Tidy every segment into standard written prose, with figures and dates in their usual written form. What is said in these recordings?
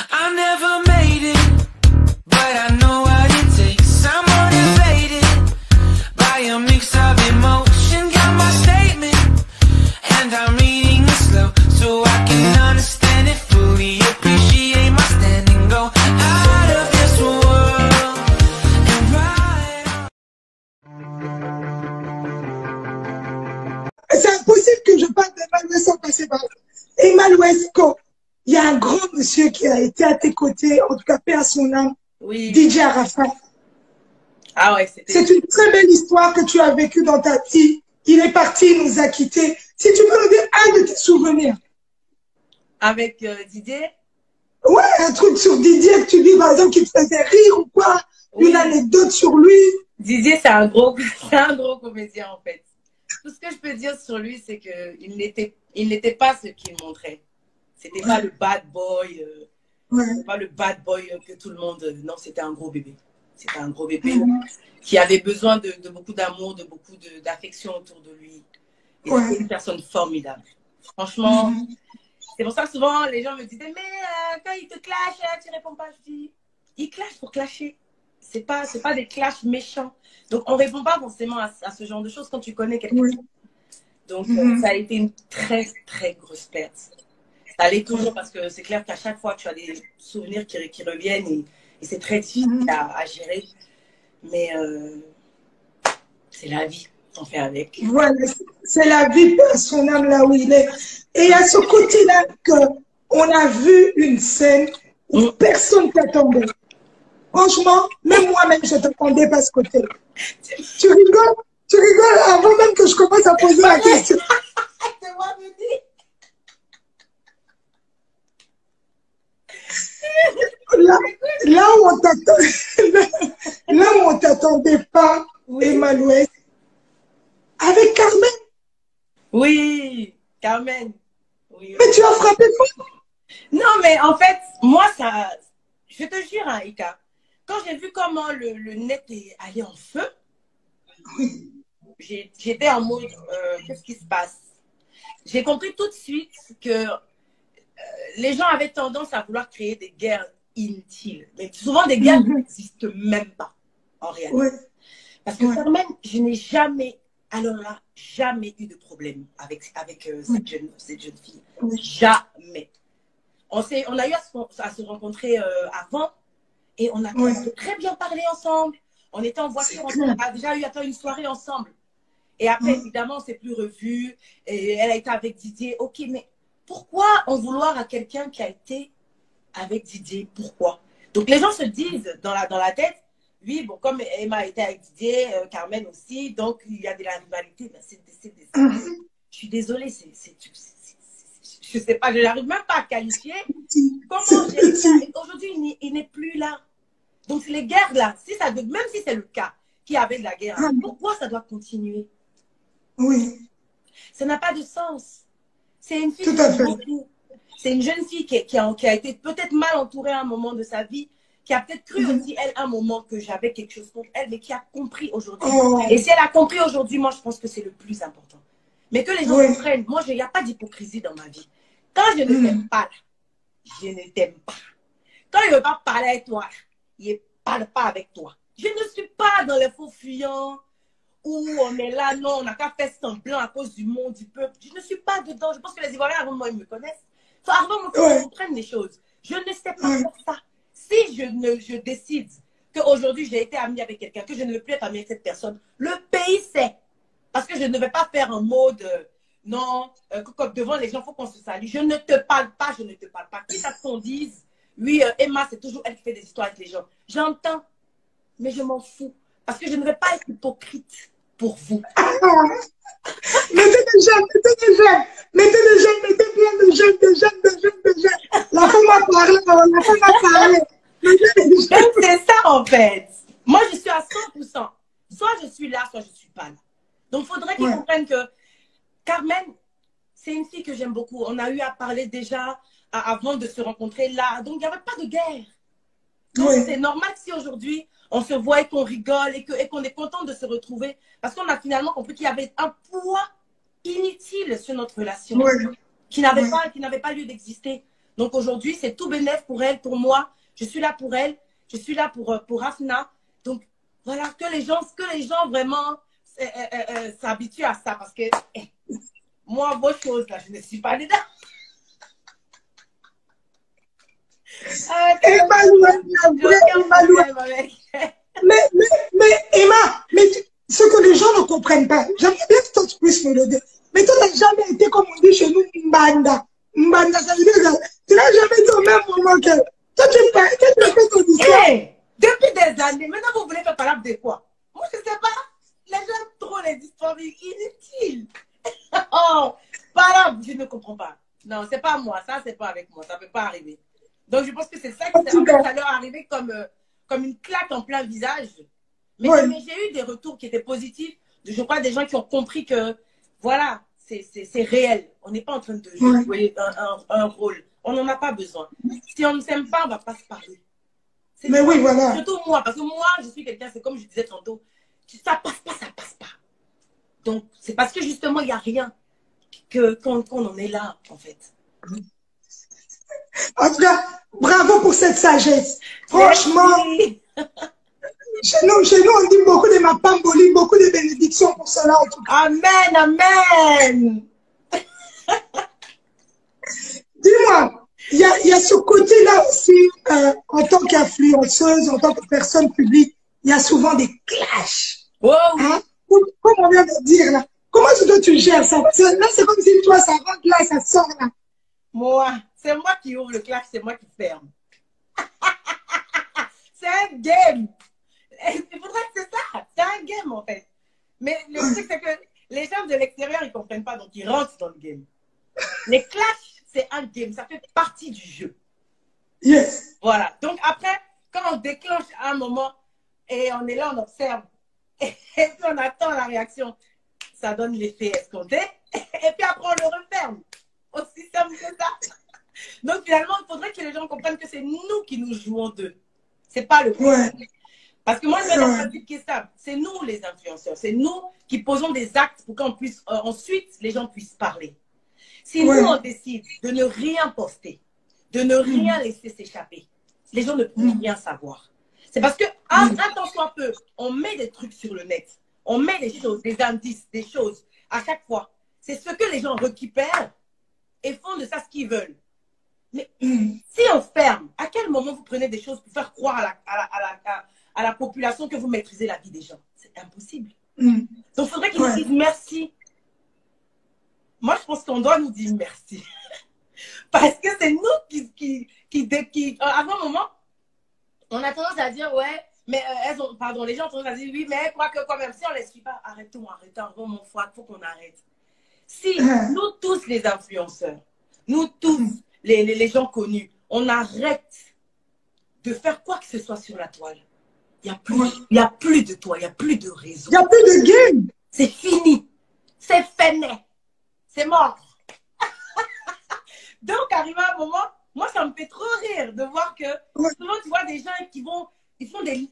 I never made it, but I know what it takes. I'm motivated by a mix of emotion. Got my statement, and I'm reading it slow so I can understand it fully. Appreciate my stand and go out of this world and ride. C'est impossible que je parle d'Emmanuel sans passer par Emmanuel Esco. Il y a un grand monsieur qui a été à tes côtés, en tout cas paix à son âme, Oui. DJ Arafat. Ah ouais, c'était... C'est une très belle histoire que tu as vécue dans ta vie. Il est parti, il nous a quittés. Si tu peux nous dire un de tes souvenirs. Avec Didier? Ouais, un truc sur Didier que tu dis, par exemple, qui te faisait rire ou quoi. Oui. Une anecdote sur lui. Didier, c'est un gros comédien en fait. Tout ce que je peux dire sur lui, c'est qu'il n'était pas ce qu'il montrait. C'était pas le bad boy, Ouais. pas le bad boy que tout le monde... non, c'était un gros bébé. C'était un gros bébé qui avait besoin de beaucoup d'amour, de beaucoup d'affection autour de lui. Et Ouais. c'était une personne formidable. Franchement, c'est pour ça que souvent les gens me disaient, mais quand il te clash, tu réponds pas. Je dis, il clash pour clasher. C'est pas des clashs méchants. Donc on répond pas forcément à ce genre de choses quand tu connais quelqu'un. Oui. Donc ça a été une très très grosse perte. Ça allait toujours parce que c'est clair qu'à chaque fois tu as des souvenirs qui reviennent et c'est très difficile à gérer. Mais c'est la vie, on fait avec. Voilà, c'est la vie, paix à son âme là où il est. Et à ce côté-là, on a vu une scène où personne t'attendait. Franchement, même moi-même, je t'attendais pas à ce côté-là. Tu rigoles avant même que je commence à poser la question. C'est moi, me dis. Là où on t'attendait pas, Emmanuel, avec Carmen. Oui, Carmen. Oui. Mais tu as frappé fort. Non, mais en fait, moi, ça... Je te jure, hein, Ika, quand j'ai vu comment le net est allé en feu, j'étais en mode, qu'est-ce qui se passe? J'ai compris tout de suite que les gens avaient tendance à vouloir créer des guerres inutiles. Mais souvent, des guerres n'existent même pas, en réalité. Ouais. Parce que Carmen, je n'ai jamais, alors là, jamais eu de problème avec cette jeune fille. Jamais. On a eu à se rencontrer avant et on a très bien parlé ensemble. On était en voiture, on a déjà eu à faire une soirée ensemble. Et après, évidemment, on ne s'est plus revus. Et elle a été avec Didier. Ok, mais pourquoi en vouloir à quelqu'un qui a été avec Didier? Pourquoi? Donc, les gens se disent dans la tête, oui, bon, comme Emma a été avec Didier, Carmen aussi, donc il y a de la rivalité. Ben, je suis désolée, je ne sais pas, je n'arrive même pas à qualifier. Comment j'ai ça? Aujourd'hui, il n'est plus là. Donc, les guerres là, même si c'est le cas, qu'il y avait de la guerre, pourquoi ça doit continuer? Oui. Ça n'a pas de sens. C'est une fille Tout à fait. C'est une jeune fille qui a été peut-être mal entourée à un moment de sa vie, qui a peut-être cru aussi, elle, à un moment que j'avais quelque chose contre elle, mais qui a compris aujourd'hui. Et si elle a compris aujourd'hui, moi, je pense que c'est le plus important. Mais que les gens comprennent, moi, il n'y a pas d'hypocrisie dans ma vie. Quand je ne t'aime pas, je ne t'aime pas. Quand il ne veut pas parler avec toi, il ne parle pas avec toi. Je ne suis pas dans les faux fuyants où on est là, non, on n'a qu'à faire semblant à cause du monde, du peuple. Je ne suis pas dedans. Je pense que les Ivoiriens, avant moi, ils me connaissent. Avant moi, ils comprennent les choses. Je ne sais pas faire ça. Si je décide qu'aujourd'hui, j'ai été amie avec quelqu'un, que je ne veux plus être amie avec cette personne, le pays sait. Parce que je ne vais pas faire un mode, non, comme devant les gens, il faut qu'on se salue. Je ne te parle pas, je ne te parle pas. Quitte à ce qu'on dise, oui, Emma, c'est toujours elle qui fait des histoires avec les gens. J'entends, mais je m'en fous. Parce que je ne vais pas être hypocrite pour vous. Mettez des jeunes, mettez plein de jeunes. La femme a parlé, C'est ça en fait. Moi, je suis à 100%. Soit je suis là, soit je ne suis pas là. Donc, il faudrait qu'ils comprennent que Carmen, c'est une fille que j'aime beaucoup. On a eu à parler déjà avant de se rencontrer là. Donc, il n'y avait pas de guerre. Donc, c'est normal si aujourd'hui, on se voit et qu'on rigole et qu'on est content de se retrouver. Parce qu'on a finalement compris qu'il y avait un poids inutile sur notre relation qui n'avait pas lieu d'exister. Donc aujourd'hui, c'est tout bénéf pour elle, pour moi. Je suis là pour elle. Je suis là pour Afna. Donc voilà, que les gens vraiment s'habituent à ça. Parce que moi, vos choses, là, je ne suis pas dedans. Emmanuel, mais Emma, ce que les gens ne comprennent pas, j'aimerais bien que toi tu puisses me le dire. Mais tu n'as jamais été, comme on dit chez nous, Mbanda. Mbanda, ça veut dire que tu n'as jamais dit au même moment que toi tu fais ton histoire. Hey, depuis des années, maintenant vous voulez faire parler de quoi? Moi je ne sais pas. Les gens aiment trop les histoires inutiles. Oh, parle, je ne comprends pas. Non, c'est pas moi, ça c'est pas avec moi, ça ne peut pas arriver. Donc je pense que c'est ça ça leur arrivé comme une claque en plein visage. Mais, oui. Mais j'ai eu des retours qui étaient positifs. Je crois des gens qui ont compris que, voilà, c'est réel. On n'est pas en train de jouer un rôle. On n'en a pas besoin. Si on ne s'aime pas, on ne va pas se parler. Mais oui, voilà. Surtout moi, parce que moi, je suis quelqu'un, c'est comme je disais tantôt, ça passe pas, ça passe pas. Donc, c'est parce que justement, il n'y a rien qu'on en est là, en fait. En tout cas, bravo pour cette sagesse. Franchement, chez nous, on dit beaucoup de ma pamboli, beaucoup de bénédictions pour cela, en tout cas. Amen, amen. Dis-moi, il y a ce côté-là aussi, en tant qu'influenceuse, en tant que personne publique, il y a souvent des clashs. Oh, hein? Comme on vient de dire là. Comment tu gères ça? Là, c'est comme si toi, ça rentre là, ça sort là. Moi, c'est moi qui ouvre le clash, c'est moi qui ferme. C'est un game. Il faudrait que c'est ça. C'est un game, en fait. Mais le truc, c'est que les gens de l'extérieur, ils ne comprennent pas, donc ils rentrent dans le game. Les clashs, c'est un game. Ça fait partie du jeu. Yes. Voilà. Donc après, quand on déclenche à un moment et on est là, on observe. Et puis on attend la réaction. Ça donne l'effet escompté. Et puis après, on le referme. Aussi simple que ça. Donc finalement, il faudrait que les gens comprennent que c'est nous qui nous jouons d'eux. C'est pas le problème. Ouais. Parce que moi, je vais dans le principe qui est simple. C'est nous les influenceurs. C'est nous qui posons des actes pour qu'on puisse, ensuite, les gens puissent parler. Si nous, on décide de ne rien poster, de ne rien laisser s'échapper, les gens ne pourront rien savoir. C'est parce que, un temps soit peu, on met des trucs sur le net. On met des choses, des indices, des choses à chaque fois. C'est ce que les gens récupèrent et font de ça ce qu'ils veulent. Mais si on ferme, à quel moment vous prenez des choses pour faire croire à la population que vous maîtrisez la vie des gens? C'est impossible. Donc, il faudrait qu'ils nous disent merci. Moi, je pense qu'on doit nous dire merci. Parce que c'est nous qui à un moment, on a tendance à dire, ouais, mais pardon, les gens ont tendance à dire, oui, mais quoi que quand même, si on ne les suit pas, arrêtons, mon foi, il faut qu'on arrête. Si nous tous les influenceurs, nous tous les gens connus, on arrête de faire quoi que ce soit sur la toile, il n'y a plus de toi, il n'y a plus de réseau. Il n'y a plus de game. C'est fini. C'est fini. C'est mort. Donc, arrivé à un moment, moi, ça me fait trop rire de voir que souvent, tu vois des gens qui font des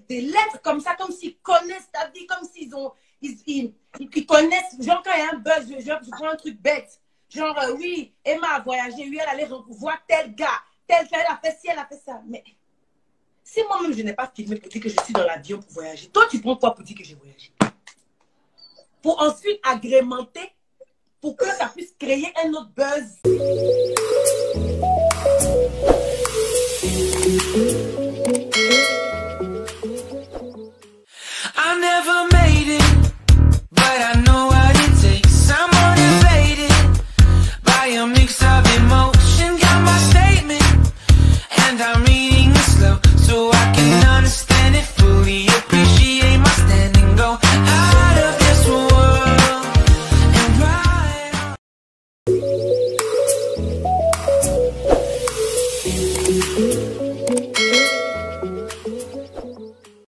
lettres comme ça, comme s'ils connaissent ta vie, comme s'ils connaissent, genre quand il y a un buzz, je prends un truc bête, genre, oui, Emma a voyagé, oui, elle allait voir tel gars, elle a fait ci, elle a fait ça. Mais si moi-même, je n'ai pas filmé pour dire que je suis dans l'avion pour voyager, toi, tu prends quoi pour dire que j'ai voyagé? Pour ensuite agrémenter, pour que ça puisse créer un autre buzz.